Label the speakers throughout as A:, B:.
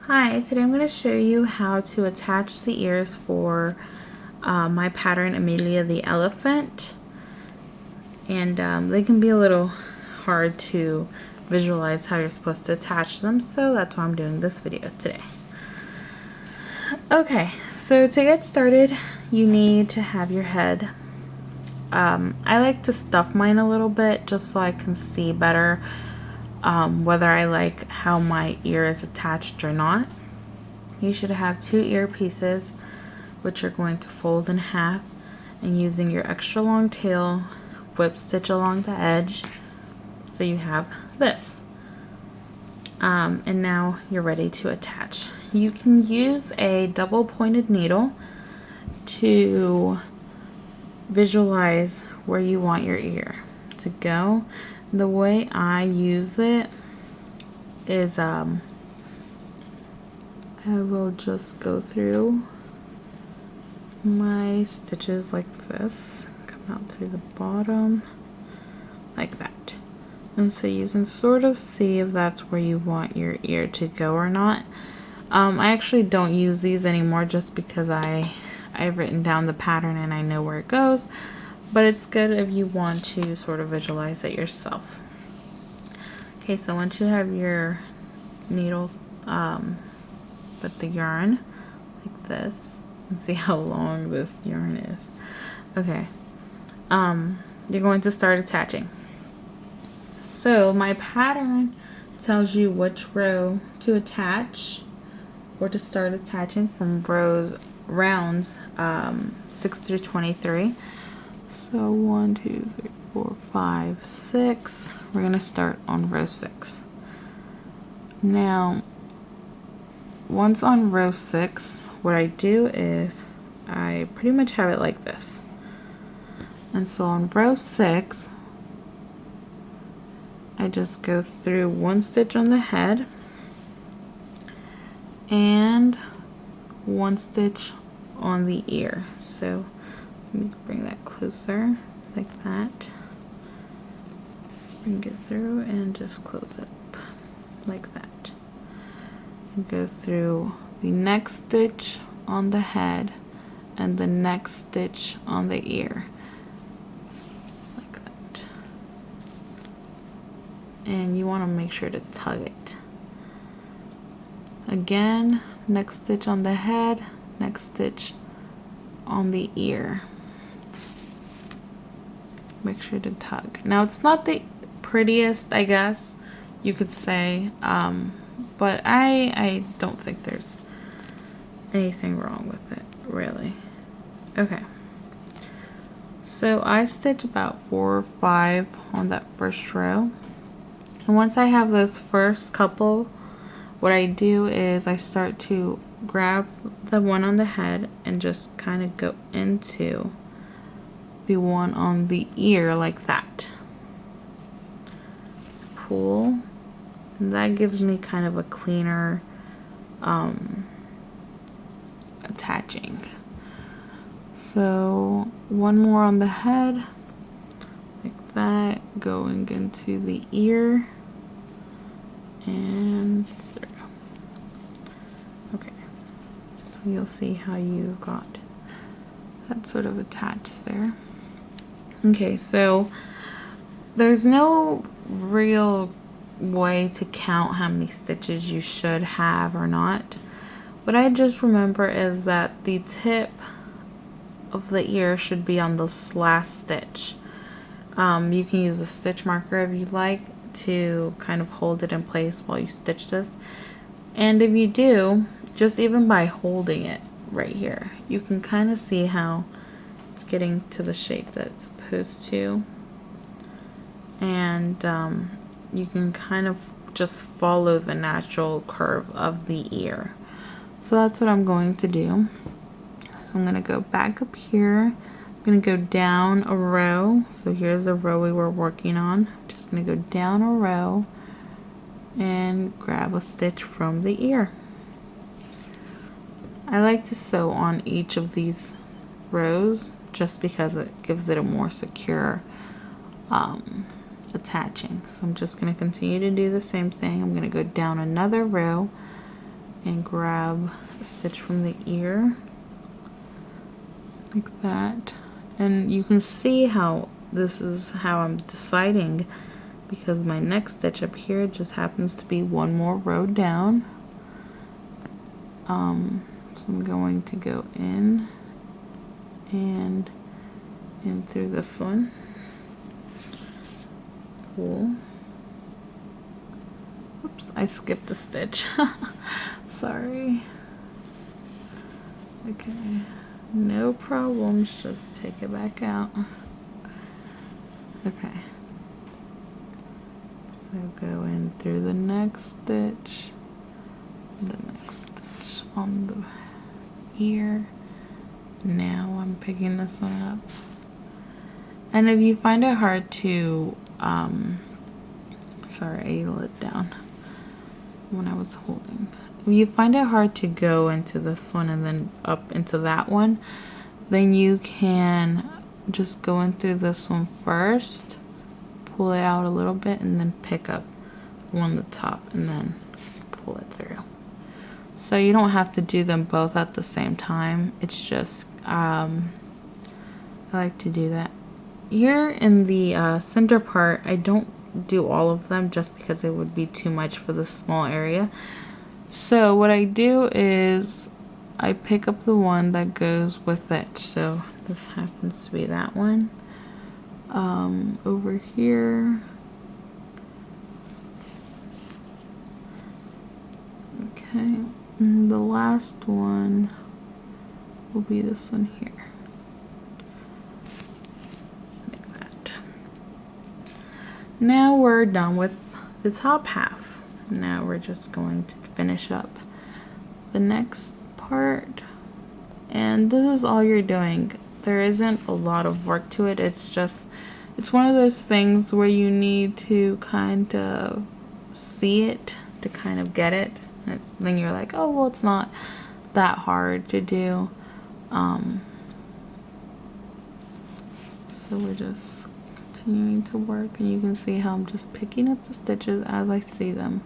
A: Hi, today I'm going to show you how to attach the ears for my pattern Emilia the Elephant, and they can be a little hard to visualize how you're supposed to attach them, so that's why I'm doing this video today. Okay, so to get started you need to have your head. I like to stuff mine a little bit just so I can see better whether I like how my ear is attached or not. You should have 2 ear pieces, which you're going to fold in half, and using your extra long tail, whip stitch along the edge so you have this. And now you're ready to attach. You can use a double pointed needle to visualize where you want your ear to go. The way I use it is I will just go through my stitches like this, come out through the bottom like that, and so you can sort of see if that's where you want your ear to go or not. I actually don't use these anymore just because I've written down the pattern and I know where it goes, but it's good if you want to sort of visualize it yourself. Okay, so once you have your needle with the yarn like this, and see how long this yarn is. Okay, you're going to start attaching. So my pattern tells you which row to attach or to start attaching from rounds 6 through 23. So 1, 2, 3, 4, 5, 6. We're gonna start on row 6. Now, once on row 6, what I do is I pretty much have it like this. And so on row 6, I just go through 1 stitch on the head and 1 stitch on the ear. So let me bring that closer like that. Bring it through and just close it up like that. And go through the next stitch on the head and the next stitch on the ear like that. And you want to make sure to tug it. Again, next stitch on the head, next stitch on the ear. Make sure to tug. Now it's not the prettiest, I guess you could say, but I don't think there's anything wrong with it, really. Okay, so I stitch about 4 or 5 on that first row, and once I have those first couple, what I do is I start to grab the one on the head and just kind of go into the one on the ear like that. Pull, and that gives me kind of a cleaner attaching. So 1 more on the head like that, going into the ear and through. Okay, so you'll see how you got that sort of attached there. Okay, so there's no real way to count how many stitches you should have or not. What I just remember is that the tip of the ear should be on this last stitch. You can use a stitch marker if you like to kind of hold it in place while you stitch this. And if you do, just even by holding it right here, you can kind of see how it's getting to the shape that it's supposed to. And you can kind of just follow the natural curve of the ear. So that's what I'm going to do. So I'm going to go back up here. I'm going to go down a row. So here's the row we were working on. Just going to go down a row and grab a stitch from the ear. I like to sew on each of these rows just because it gives it a more secure attaching. So I'm just going to continue to do the same thing. I'm going to go down another row and grab a stitch from the ear like that. And you can see how this is how I'm deciding, because my next stitch up here just happens to be one more row down. So I'm going to go in and in through this one. Cool. Oops, I skipped a stitch. Sorry. Okay, no problems, just take it back out. Okay. So go in through the next stitch, the next stitch on the ear. Now I'm picking this one up. And if you find it hard to, sorry, I let down when I was holding. If you find it hard to go into this one and then up into that one, then you can just go in through this one first, pull it out a little bit, and then pick up one at the top and then pull it through. So you don't have to do them both at the same time. It's just, I like to do that. Here in the center part, I don't do all of them just because it would be too much for this small area. So what I do is I pick up the one that goes with it. So this happens to be that one. Over here. Okay, and the last one will be this one here. Like that. Now we're done with the top half. Now we're just going to finish up the next part. And this is all you're doing. There isn't a lot of work to it. It's just, it's one of those things where you need to kind of see it to kind of get it. And then you're like, oh, well, it's not that hard to do. So we're just continuing to work, and you can see how I'm just picking up the stitches as I see them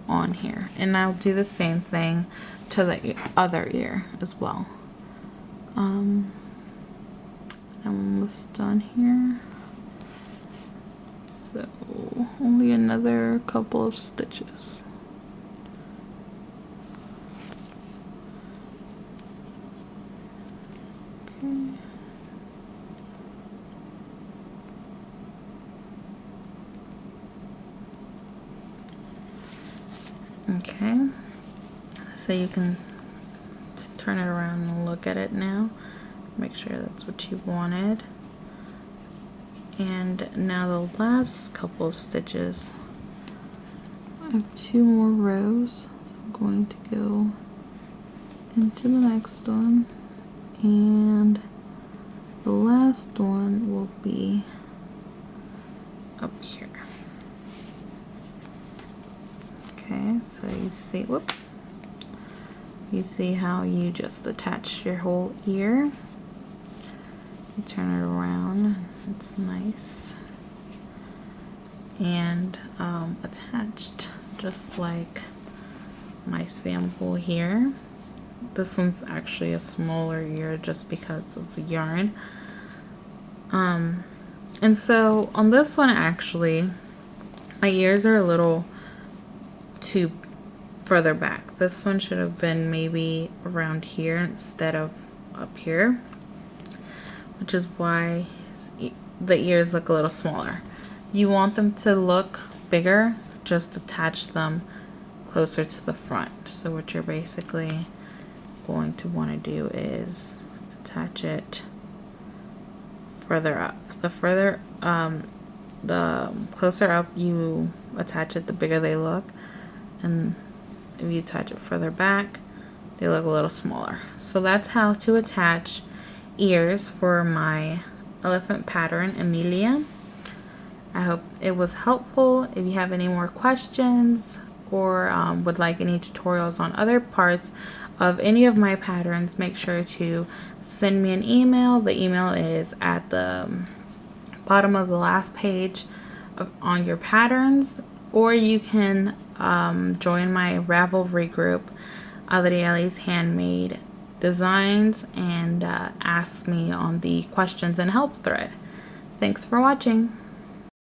A: on here. And I'll do the same thing to the other ear as well. I'm almost done here. So only another couple of stitches. Okay, so you can turn it around and look at it now. Make sure that's what you wanted. And now the last couple of stitches, I have 2 more rows, so I'm going to go into the next one, and the last one will be up here. Okay, so you see, whoops, you see how you just attach your whole ear. You turn it around, it's nice and attached, just like my sample here. This one's actually a smaller ear just because of the yarn. And so on this one, actually, my ears are a little too further back. This one should have been maybe around here instead of up here, which is why the ears look a little smaller. You want them to look bigger, just attach them closer to the front. So what you're basically going to want to do is attach it further up. The further, the closer up you attach it, the bigger they look. And if you attach it further back, they look a little smaller. So that's how to attach ears for my elephant pattern, Emilia. I hope it was helpful. If you have any more questions or would like any tutorials on other parts of any of my patterns, make sure to send me an email. The email is at the bottom of the last page on your patterns, or you can join my Ravelry group. Adrialys Handmade designs and ask me on the questions and help thread. Thanks for watching.